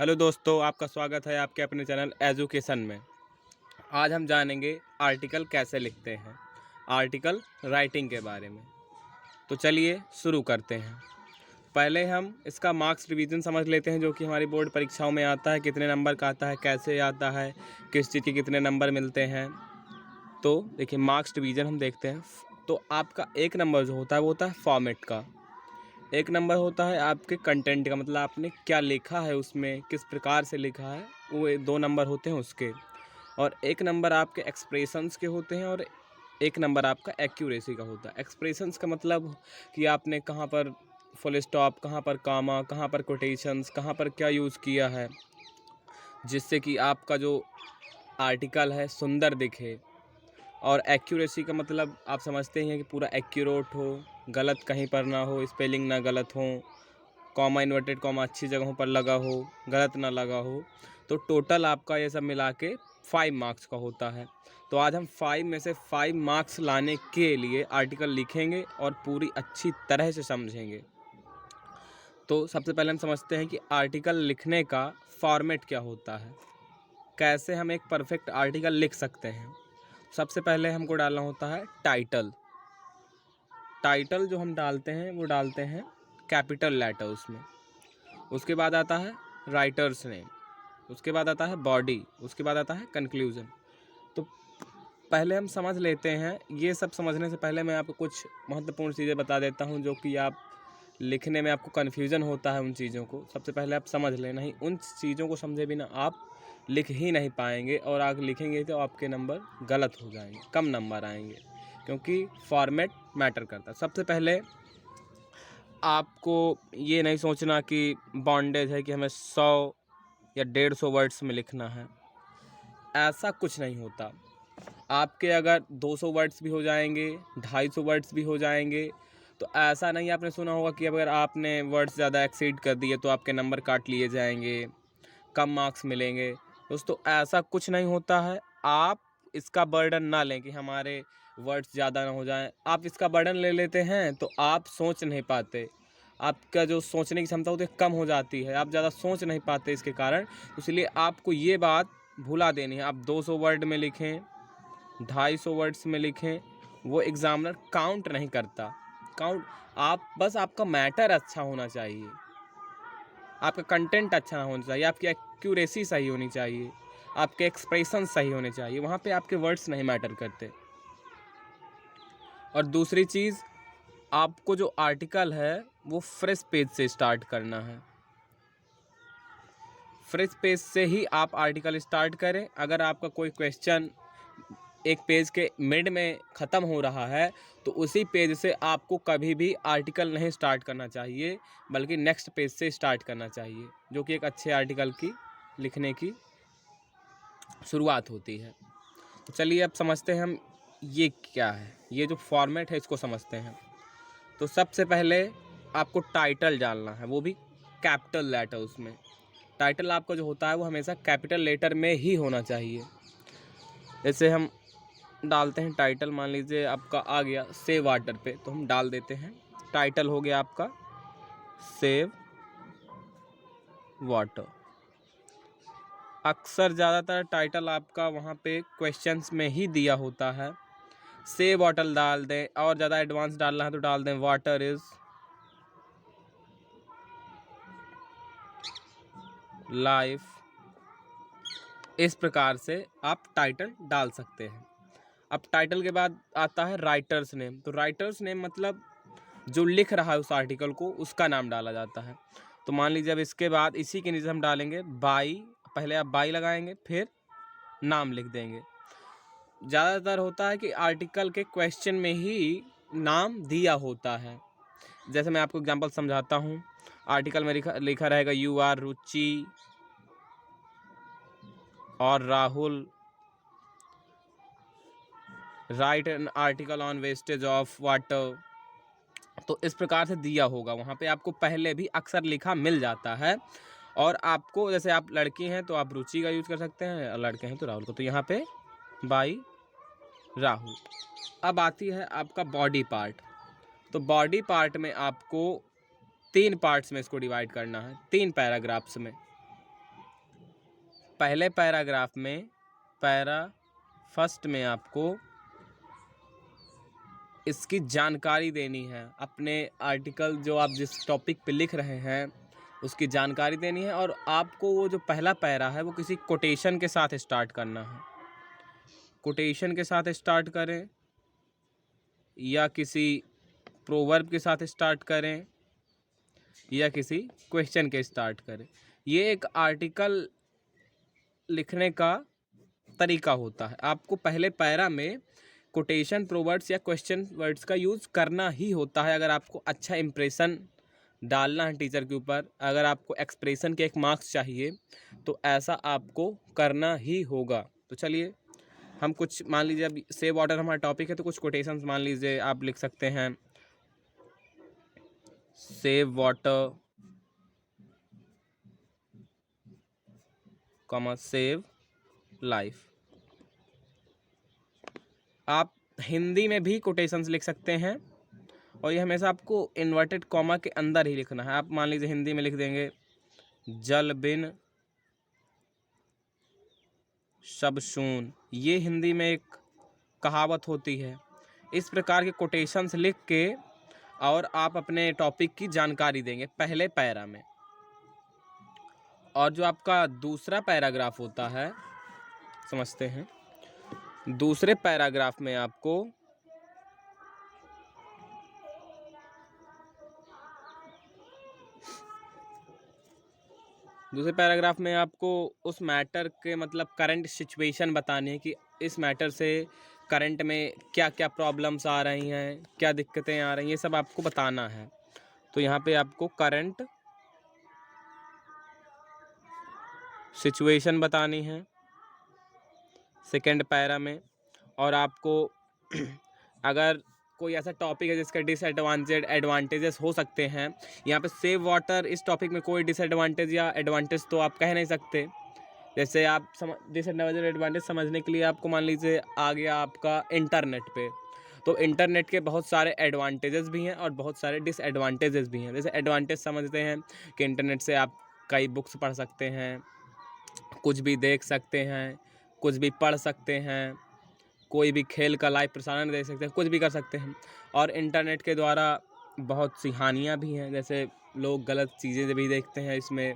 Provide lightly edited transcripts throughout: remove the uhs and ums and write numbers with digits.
Hello दोस्तों, आपका स्वागत है आपके अपने चैनल एजुकेशन में। आज हम जानेंगे आर्टिकल कैसे लिखते हैं, आर्टिकल राइटिंग के बारे में। तो चलिए शुरू करते हैं। पहले हम इसका मार्क्स रिवीजन समझ लेते हैं, जो कि हमारी बोर्ड परीक्षाओं में आता है। कितने नंबर का आता है, कैसे आता है, किस चीज़ के कितने नंबर मिलते हैं। तो देखिए, मार्क्स रिवीजन हम देखते हैं। तो आपका एक नंबर जो होता है वो होता है फॉर्मेट का। एक नंबर होता है आपके कंटेंट का, मतलब आपने क्या लिखा है, उसमें किस प्रकार से लिखा है, वो 2 नंबर होते हैं उसके। और एक नंबर आपके एक्सप्रेशंस के होते हैं और एक नंबर आपका एक्यूरेसी का होता है। एक्सप्रेशंस का मतलब कि आपने कहाँ पर फुल स्टॉप, कहाँ पर कामा, कहाँ पर कोटेशंस, कहाँ पर क्या यूज़ किया है, जिससे कि आपका जो आर्टिकल है सुंदर दिखे। और एक्यूरेसी का मतलब आप समझते ही हैं कि पूरा एक्यूरेट हो, गलत कहीं पर ना हो, स्पेलिंग ना गलत हो, कॉमा इन्वर्टेड कॉमा अच्छी जगहों पर लगा हो, गलत ना लगा हो। तो टोटल आपका ये सब मिला के 5 मार्क्स का होता है। तो आज हम 5 में से 5 मार्क्स लाने के लिए आर्टिकल लिखेंगे और पूरी अच्छी तरह से समझेंगे। तो सबसे पहले हम समझते हैं कि आर्टिकल लिखने का फॉर्मेट क्या होता है, कैसे हम एक परफेक्ट आर्टिकल लिख सकते हैं। सबसे पहले हमको डालना होता है टाइटल। टाइटल जो हम डालते हैं वो डालते हैं कैपिटल लेटर उसमें। उसके बाद आता है राइटर्स नेम, उसके बाद आता है बॉडी, उसके बाद आता है कंक्लूजन। तो पहले हम समझ लेते हैं। ये सब समझने से पहले मैं आपको कुछ महत्वपूर्ण चीज़ें बता देता हूँ, जो कि आप लिखने में आपको कन्फ्यूज़न होता है। उन चीज़ों को सबसे पहले आप समझ लें, नहीं उन चीज़ों को समझे बिना आप लिख ही नहीं पाएंगे, और आगे लिखेंगे तो आपके नंबर गलत हो जाएंगे, कम नंबर आएंगे, क्योंकि फॉर्मेट मैटर करता है। सबसे पहले आपको ये नहीं सोचना कि बॉन्डेज है कि हमें 100 या 150 वर्ड्स में लिखना है। ऐसा कुछ नहीं होता। आपके अगर 200 वर्ड्स भी हो जाएंगे, 250 वर्ड्स भी हो जाएंगे, तो ऐसा नहीं, आपने सुना होगा कि अगर आपने वर्ड्स ज़्यादा एक्सीड कर दिए तो आपके नंबर काट लिए जाएंगे, कम मार्क्स मिलेंगे। दोस्तों, ऐसा कुछ नहीं होता है। आप इसका बर्डन ना लें कि हमारे वर्ड्स ज़्यादा ना हो जाएं। आप इसका बर्डन ले लेते हैं तो आप सोच नहीं पाते, आपका जो सोचने की क्षमता होती है कम हो जाती है, आप ज़्यादा सोच नहीं पाते इसके कारण। इसलिए आपको ये बात भुला देनी है। आप 200 वर्ड में लिखें, 250 वर्ड्स में लिखें, वो एग्ज़ामिनर काउंट नहीं करता। काउंट आप बस, आपका मैटर अच्छा होना चाहिए, आपका कंटेंट अच्छा होना चाहिए, आपकी एक्यूरेसी सही होनी चाहिए, आपके एक्सप्रेशन सही होने चाहिए। वहाँ पे आपके वर्ड्स नहीं मैटर करते। और दूसरी चीज़, आपको जो आर्टिकल है वो फ्रेश पेज से स्टार्ट करना है। फ्रेश पेज से ही आप आर्टिकल स्टार्ट करें। अगर आपका कोई क्वेश्चन एक पेज के मिड में ख़त्म हो रहा है तो उसी पेज से आपको कभी भी आर्टिकल नहीं स्टार्ट करना चाहिए, बल्कि नेक्स्ट पेज से स्टार्ट करना चाहिए, जो कि एक अच्छे आर्टिकल की लिखने की शुरुआत होती है। तो चलिए अब समझते हैं हम ये क्या है। ये जो फॉर्मेट है इसको समझते हैं। तो सबसे पहले आपको टाइटल डालना है, वो भी कैपिटल लेटर। उसमें टाइटल आपका जो होता है वो हमेशा कैपिटल लेटर में ही होना चाहिए। जैसे हम डालते हैं टाइटल, मान लीजिए आपका आ गया सेव वाटर पे, तो हम डाल देते हैं टाइटल हो गया आपका सेव वाटर। अक्सर ज़्यादातर टाइटल आपका वहाँ पे क्वेश्चंस में ही दिया होता है। सेव वाटर डाल दें, और ज़्यादा एडवांस डालना है तो डाल दें वाटर इज़ लाइफ। इस प्रकार से आप टाइटल डाल सकते हैं। अब टाइटल के बाद आता है राइटर्स नेम। तो राइटर्स नेम मतलब जो लिख रहा है उस आर्टिकल को, उसका नाम डाला जाता है। तो मान लीजिए अब इसके बाद इसी के नीचे हम डालेंगे बाई। पहले आप बाई लगाएंगे, फिर नाम लिख देंगे। ज़्यादातर होता है कि आर्टिकल के क्वेश्चन में ही नाम दिया होता है। जैसे मैं आपको एग्जांपल समझाता हूँ। आर्टिकल में लिखा रहेगा यू आर रुचि और Rahul right an article on wastage of water. तो इस प्रकार से दिया होगा, वहाँ पे आपको पहले भी अक्सर लिखा मिल जाता है। और आपको, जैसे आप लड़की हैं तो आप रुचि का यूज़ कर सकते हैं, और लड़के हैं तो राहुल को। तो यहाँ पे बाई राहुल। अब आती है आपका बॉडी पार्ट। तो बॉडी पार्ट में आपको 3 पार्ट्स में इसको डिवाइड करना है, 3 पैराग्राफ्स में। पहले पैराग्राफ में फर्स्ट में आपको इसकी जानकारी देनी है, अपने आर्टिकल जो आप जिस टॉपिक पे लिख रहे हैं उसकी जानकारी देनी है, और आपको वो जो पहला पैरा है वो किसी कोटेशन के साथ स्टार्ट करना है। कोटेशन के साथ स्टार्ट करें या किसी प्रोवर्ब के साथ स्टार्ट करें या किसी क्वेश्चन के स्टार्ट करें, ये एक आर्टिकल लिखने का तरीका होता है। आपको पहले पैरा में कोटेशन, प्रोवर्ब्स या क्वेश्चन वर्ड्स का यूज़ करना ही होता है अगर आपको अच्छा इम्प्रेशन डालना है टीचर के ऊपर। अगर आपको एक्सप्रेशन के एक मार्क्स चाहिए तो ऐसा आपको करना ही होगा। तो चलिए हम कुछ, मान लीजिए अब सेव वाटर हमारा टॉपिक है तो कुछ कोटेशंस मान लीजिए आप लिख सकते हैं। Save water comma save life. आप हिंदी में भी कोटेशंस लिख सकते हैं और ये हमेशा आपको इन्वर्टेड कॉमा के अंदर ही लिखना है। आप मान लीजिए हिंदी में लिख देंगे जल बिन सब शून, ये हिंदी में एक कहावत होती है। इस प्रकार के कोटेशंस लिख के और आप अपने टॉपिक की जानकारी देंगे पहले पैरा में। और जो आपका दूसरा पैराग्राफ होता है, समझते हैं। दूसरे पैराग्राफ में आपको उस मैटर के मतलब करंट सिचुएशन बतानी है कि इस मैटर से करंट में क्या क्या प्रॉब्लम्स आ रही हैं, क्या दिक्कतें आ रही हैं, ये सब आपको बताना है। तो यहाँ पे आपको करंट सिचुएशन बतानी है सेकेंड पैरा में। और आपको अगर कोई ऐसा टॉपिक है जिसका एडवांटेजेस हो सकते हैं, यहाँ पे सेव वाटर इस टॉपिक में कोई डिसएडवांटेज या एडवांटेज तो आप कह नहीं सकते। जैसे आप डिसएडवांटेज समझने के लिए आपको मान लीजिए आ गया आपका इंटरनेट पे, तो इंटरनेट के बहुत सारे एडवांटेजेस भी हैं और बहुत सारे डिसएडवांटेजेस भी हैं। जैसे एडवांटेज समझते हैं कि इंटरनेट से आप कई बुक्स पढ़ सकते हैं, कुछ भी देख सकते हैं, कुछ भी पढ़ सकते हैं, कोई भी खेल का लाइव प्रसारण देख सकते हैं, कुछ भी कर सकते हैं। और इंटरनेट के द्वारा बहुत सी हानियाँ भी हैं, जैसे लोग गलत चीज़ें भी देखते हैं इसमें,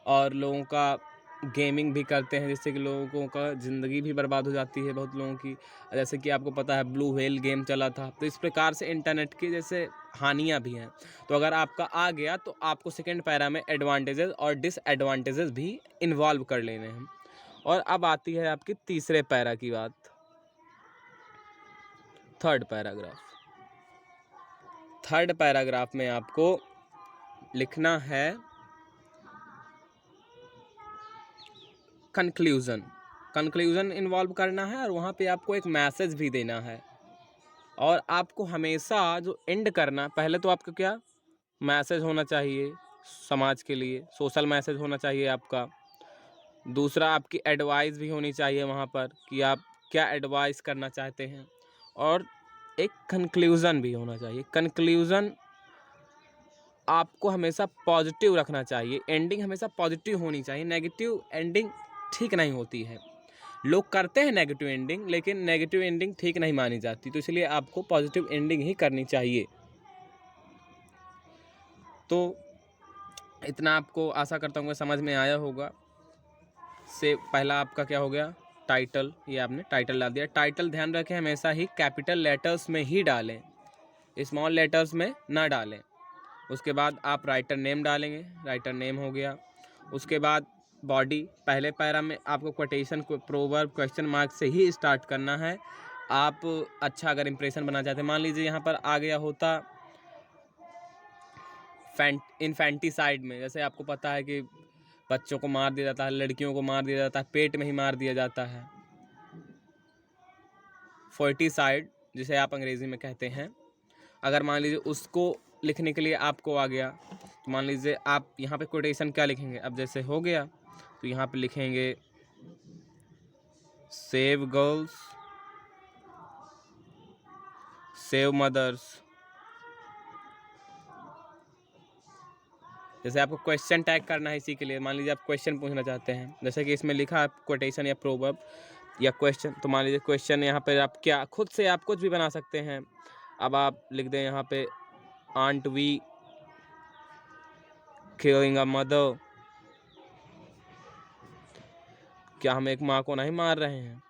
और लोगों का गेमिंग भी करते हैं जिससे कि लोगों का ज़िंदगी भी बर्बाद हो जाती है बहुत लोगों की। जैसे कि आपको पता है ब्लू व्हेल गेम चला था, तो इस प्रकार से इंटरनेट की जैसे हानियाँ भी हैं। तो अगर आपका आ गया तो आपको सेकेंड पैरा में एडवांटेजेस और डिसएडवांटेजेस भी इन्वॉल्व कर लेने हैं। और अब आती है आपकी तीसरे पैरा की बात, थर्ड पैराग्राफ में आपको लिखना है कंक्लूजन इन्वॉल्व करना है, और वहाँ पे आपको एक मैसेज भी देना है। और आपको हमेशा जो एंड करना, पहले तो आपका क्या मैसेज होना चाहिए समाज के लिए, सोशल मैसेज होना चाहिए आपका। दूसरा आपकी एडवाइस भी होनी चाहिए वहाँ पर कि आप क्या एडवाइस करना चाहते हैं। और एक कंक्लूज़न भी होना चाहिए। कंक्लूज़न आपको हमेशा पॉजिटिव रखना चाहिए, एंडिंग हमेशा पॉजिटिव होनी चाहिए। नेगेटिव एंडिंग ठीक नहीं होती है। लोग करते हैं नेगेटिव एंडिंग, लेकिन नेगेटिव एंडिंग ठीक नहीं मानी जाती, तो इसलिए आपको पॉजिटिव एंडिंग ही करनी चाहिए। तो इतना आपको आशा करता हूँ समझ में आया होगा। से पहला आपका क्या हो गया, टाइटल। ये आपने टाइटल डाल दिया। टाइटल ध्यान रखें हमेशा ही कैपिटल लेटर्स में ही डालें, स्मॉल लेटर्स में ना डालें। उसके बाद आप राइटर नेम डालेंगे, राइटर नेम हो गया। उसके बाद बॉडी, पहले पैरा में आपको कोटेशन, प्रोवर्ब, क्वेश्चन मार्क से ही स्टार्ट करना है। आप अच्छा अगर इंप्रेशन बनाना चाहते हैं, मान लीजिए यहाँ पर आ गया होता इन्फेंटिसाइड में, जैसे आपको पता है कि बच्चों को मार दिया जाता है, लड़कियों को मार दिया जाता है, पेट में ही मार दिया जाता है। फोर्टिसाइड जिसे आप अंग्रेजी में कहते हैं, अगर मान लीजिए उसको लिखने के लिए आपको आ गया, तो मान लीजिए आप यहाँ पे कोटेशन क्या लिखेंगे। अब जैसे हो गया तो यहाँ पे लिखेंगे सेव गर्ल्स, सेव मदर्स, जैसे आपको क्वेश्चन टैग करना है इसी के लिए, मान लीजिए आप क्वेश्चन पूछना चाहते हैं, जैसे कि इसमें लिखा है कोटेशन या प्रोवर्ब या क्वेश्चन, तो मान लीजिए क्वेश्चन यहाँ पे आप क्या खुद से आप कुछ भी बना सकते हैं। अब आप लिख दें यहाँ पे aren't we killing a mother, क्या हम एक माँ को नहीं मार रहे हैं।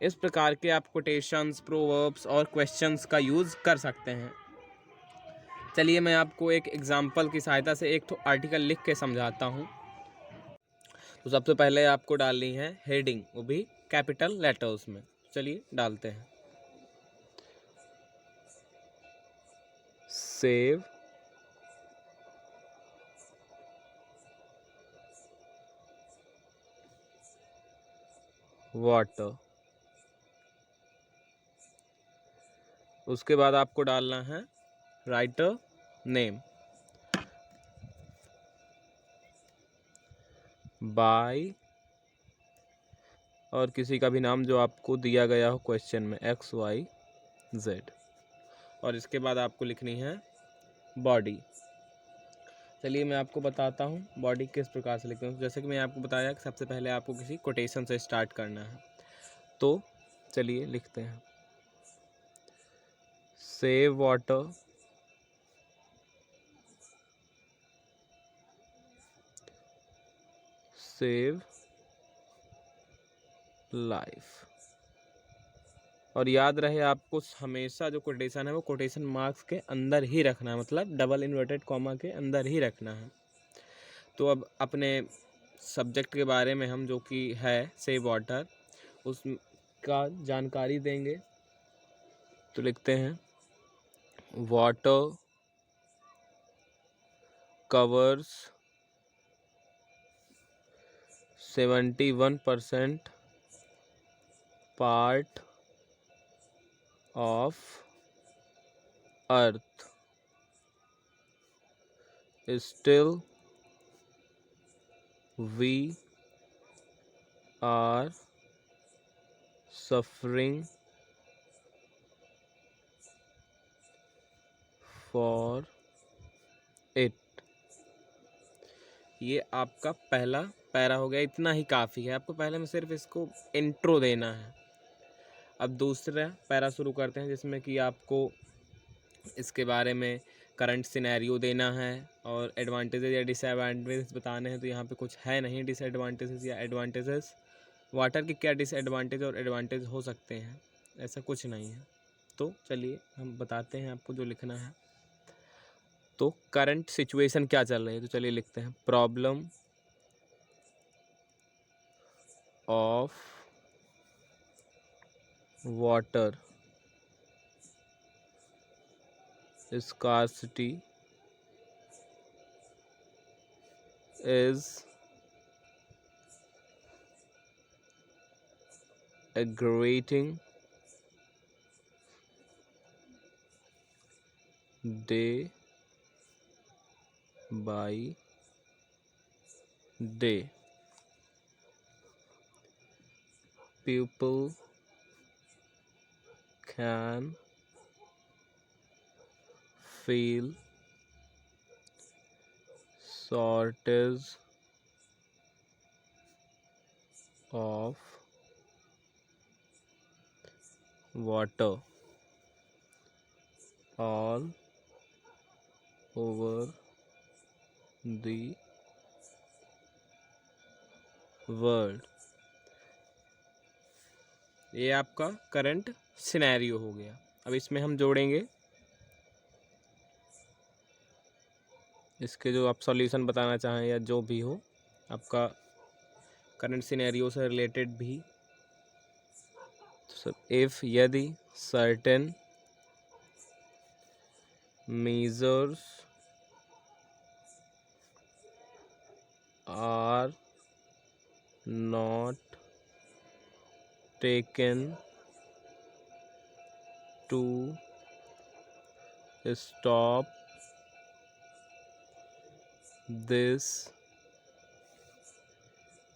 इस प्रकार के आप कोटेशंस, प्रोवर्ब्स और क्वेश्चंस का यूज़ कर सकते हैं। चलिए मैं आपको एक एग्जांपल की सहायता से एक तो आर्टिकल लिख के समझाता हूँ। तो सबसे पहले आपको डालनी है हेडिंग, वो भी कैपिटल लेटर्स में। चलिए डालते हैं, सेव वाटर। उसके बाद आपको डालना है राइटर नेम, बाय, और किसी का भी नाम जो आपको दिया गया हो क्वेश्चन में, XYZ। और इसके बाद आपको लिखनी है बॉडी। चलिए मैं आपको बताता हूँ बॉडी किस प्रकार से लिखते हैं। जैसे कि मैं आपको बताया कि सबसे पहले आपको किसी कोटेशन से स्टार्ट करना है, तो चलिए लिखते हैं, सेव वाटर, सेव लाइफ। और याद रहे आपको हमेशा जो कोटेशन है वो कोटेशन मार्क्स के अंदर ही रखना है, मतलब डबल इन्वर्टेड कॉमा के अंदर ही रखना है। तो अब अपने सब्जेक्ट के बारे में हम, जो कि है सेव वाटर, उसका जानकारी देंगे। तो लिखते हैं water covers 71% part of earth, still we are suffering for it। ये आपका पहला पैरा हो गया, इतना ही काफ़ी है। आपको पहले में सिर्फ इसको इंट्रो देना है। अब दूसरा पैरा शुरू करते हैं, जिसमें कि आपको इसके बारे में करंट सिनेरियो देना है और एडवांटेजेस या डिसएडवांटेजेस बताने हैं। तो यहाँ पे कुछ है नहीं डिसएडवांटेजेस या एडवांटेजेस। वाटर के क्या डिसएडवांटेज और एडवांटेज हो सकते हैं, ऐसा कुछ नहीं है। तो चलिए हम बताते हैं आपको जो लिखना है। तो करंट सिचुएशन क्या चल रही है, तो चलिए लिखते हैं problem of water scarcity is aggravating day by day. People can feel shortage of water all over the world. ये आपका करंट सिनेरियो हो गया। अब इसमें हम जोड़ेंगे इसके जो आप सॉल्यूशन बताना चाहें या जो भी हो आपका करंट सिनेरियो से रिलेटेड भी। तो सब इफ़, यदि, certain measures are not taken to stop this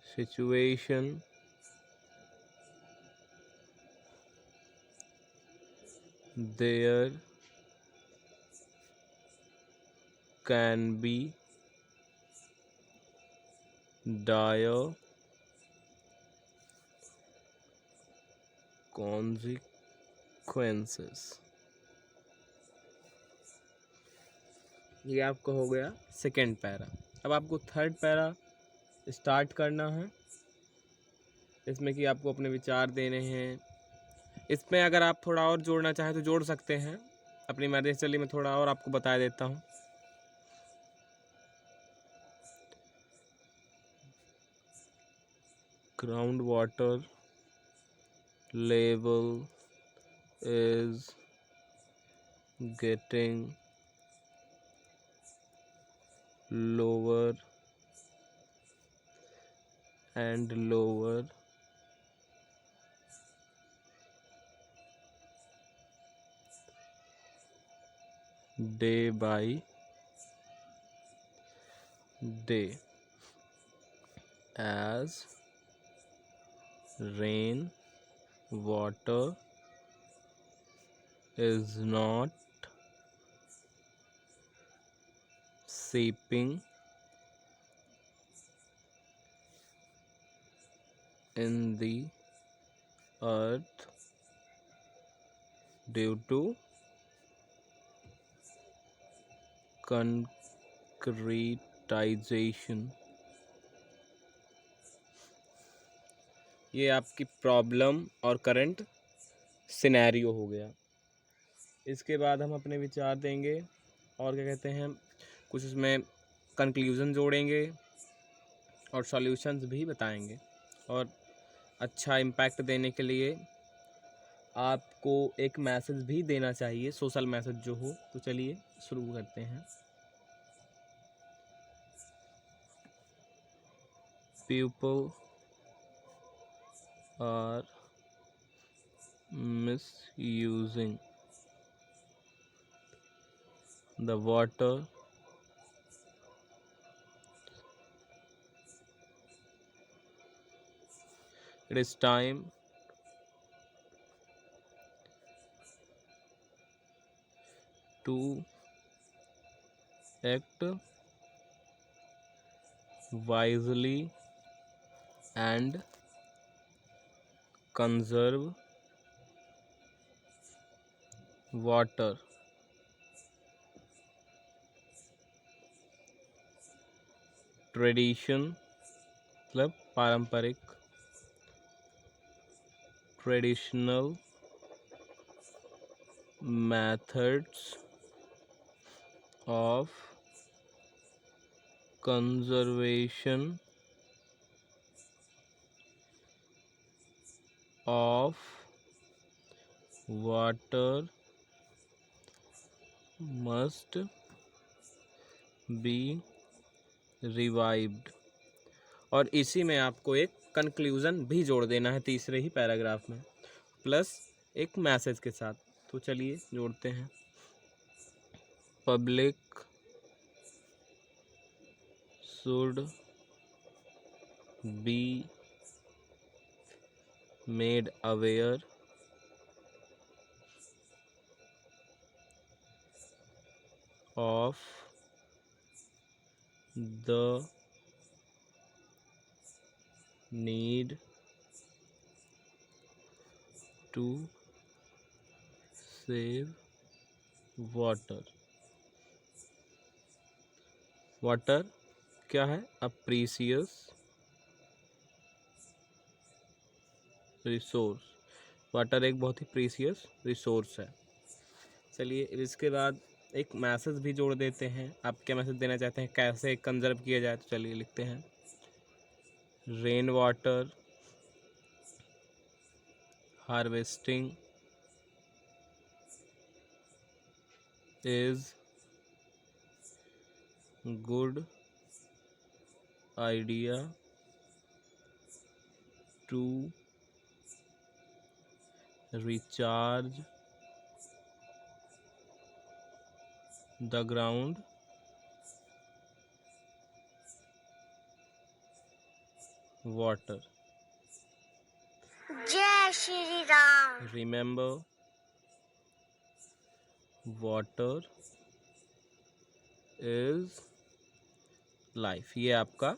situation, there can be dire consequences। ये आपका हो गया सेकेंड पैरा। अब आपको थर्ड पैरा स्टार्ट करना है। इसमें कि आपको अपने विचार देने हैं। इसमें अगर आप थोड़ा और जोड़ना चाहें तो जोड़ सकते हैं अपनी मर्जी से। चलिए मैं थोड़ा और आपको बता देता हूँ। Ground water level is getting lower and lower day by day as rain water is not seeping in the earth due to concretization। ये आपकी प्रॉब्लम और करंट सिनेरियो हो गया। इसके बाद हम अपने विचार देंगे और क्या कहते हैं, कुछ इसमें कंक्लूज़न जोड़ेंगे और सॉल्यूशंस भी बताएंगे। और अच्छा इम्पैक्ट देने के लिए आपको एक मैसेज भी देना चाहिए, सोशल मैसेज जो हो। तो चलिए शुरू करते हैं। People are misusing the water it is time to act wisely and conserve water। Tradition मतलब पारंपरिक, traditional methods of conservation of water must be revived। और इसी में आपको एक कंक्लूज़न भी जोड़ देना है तीसरे ही पैराग्राफ में, प्लस एक मैसेज के साथ। तो चलिए जोड़ते हैं। Public should be made aware of the need to save water। Water क्या है? अ प्रीसियस रिसोर्स। वाटर एक बहुत ही प्रीसियस रिसोर्स है। चलिए इसके बाद एक मैसेज भी जोड़ देते हैं। आप क्या मैसेज देना चाहते हैं, कैसे कंजर्व किया जाए? तो चलिए लिखते हैं। Rain water harvesting is good idea to recharge the ground water। जय Shri Ram. Remember water is life। ये आपका